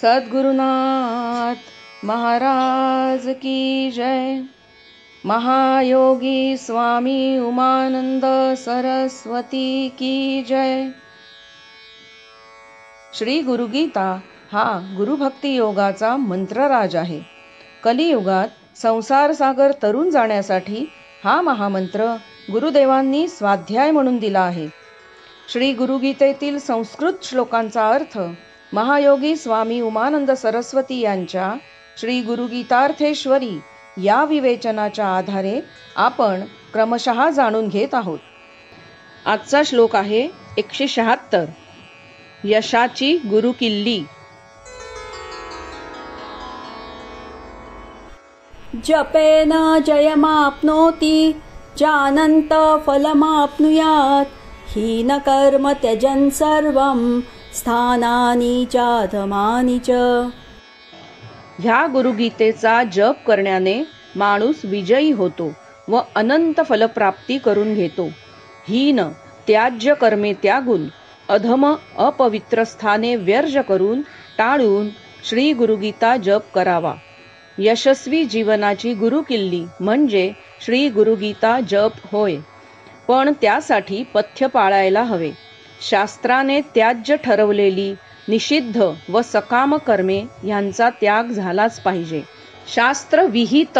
सद्गुरुनाथ महाराज की जय। महायोगी स्वामी उमानंद सरस्वती की जय। श्री गुरुगीता हा गुरुभक्ती योगाचा मंत्रराज आहे. कलियुगात संसार सागर तरुण जाण्यासाठी हा महामंत्र गुरुदेवांनी स्वाध्याय म्हणून दिला आहे. श्री गुरुगीतेतील संस्कृत श्लोकांचा अर्थ महायोगी स्वामी उमानंद सरस्वती यांच्या श्री गुरुगीतार्थेश्वरी या विवेचनाच्या आधारे आपण क्रमशः जाणून घेत आहोत. आजचा श्लोक आहे 176. यशाची गुरुकिल्ली. जपेन जयमाप्नोति जानन्त फलमाप्नुयात् हीन कर्म त्यजन् सर्वं स्थानानि चाधमानि च. ह्या गुरुगीतेचा जप करण्याने माणूस विजयी होतो व अनंत फलप्राप्ती करून घेतो. हीन त्याज्य कर्मे त्यागून अधम अपवित्र स्थाने वर्ज करून टाळून श्री गुरुगीता जप करावा. यशस्वी जीवनाची गुरुकिल्ली म्हणजे श्री गुरुगीता जप होय. पण त्यासाठी पथ्य पाळायला हवे. शास्त्राने त्याज्य ठरवलेली निषिद्ध व सकाम कर्मे यांचा त्याग झालाच पाहिजे. शास्त्र विहित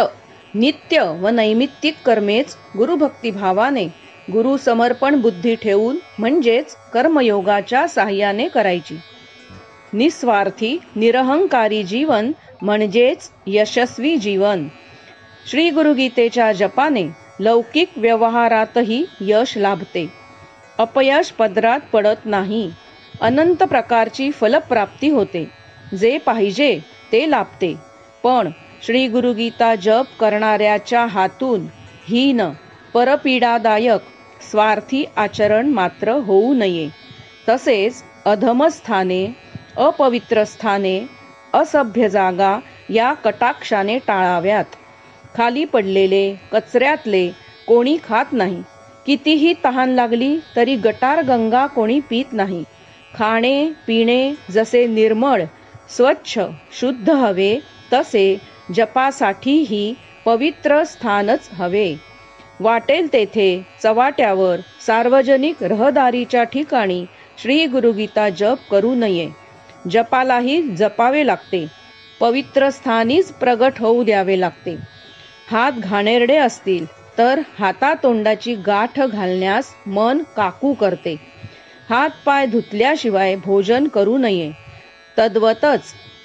नित्य व नैमित्तिक कर्मेच गुरुभक्तिभावाने गुरु समर्पण बुद्धी ठेवून म्हणजेच कर्मयोगाच्या साहाय्याने करायची. निस्वार्थी निरहंकारी जीवन म्हणजेच यशस्वी जीवन. श्री गुरुगीतेच्या जपाने लौकिक व्यवहारातही यश लाभते. अपयश पदरात पडत नाही. अनंत प्रकारची फलप्राप्ती होते. जे पाहिजे ते लाभते. पण श्री गुरुगीता जप करणाऱ्याच्या हातून हीन परपीडादायक स्वार्थी आचरण मात्र होऊ नये. तसेच अधमस्थाने अपवित्र स्थाने असभ्य जागा या कटाक्षाने टाळाव्यात. खाली पडलेले कचऱ्यातले कोणी खात नाही. कितीही तहान लागली तरी गटार गंगा कोणी पित नाही. खाणे पिणे जसे निर्मळ स्वच्छ शुद्ध हवे तसे जपासाठीही पवित्र स्थानच हवे. वाटेल तेथे चवाट्यावर सार्वजनिक रहदारीच्या ठिकाणी श्री गुरुगीता जप करू नये. जपालाही जपावे लागते. पवित्र स्थानीच प्रगट होऊ द्यावे लागते. हात घाणेरडे असतील तर हातातोंडाची गाठ घालण्यास मन काकू करते. हात पाय धुतल्याशिवाय भोजन करू नये. तद्वतच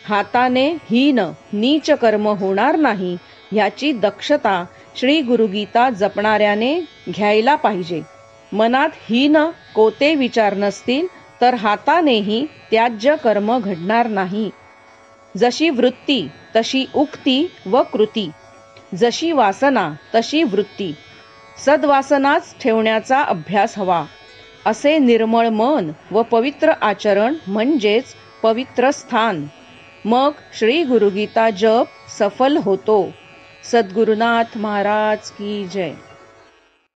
हाताने हीन नीच कर्म होणार नाही ह्याची दक्षता श्री गुरुगीता जपणाऱ्याने घ्यायला पाहिजे. मनात हीन कोते विचार नसतील तर हातानेही त्याज्य कर्म घडणार नाही. जशी वृत्ती तशी उक्ती व कृती. जशी वासना तशी वृत्ती. सद्वासनाच ठेवण्याचा अभ्यास हवा. असे निर्मळ मन व पवित्र आचरण म्हणजेच पवित्र स्थान. मग श्री गुरुगीता जप सफल होतो. सद्गुरुनाथ महाराज की जय.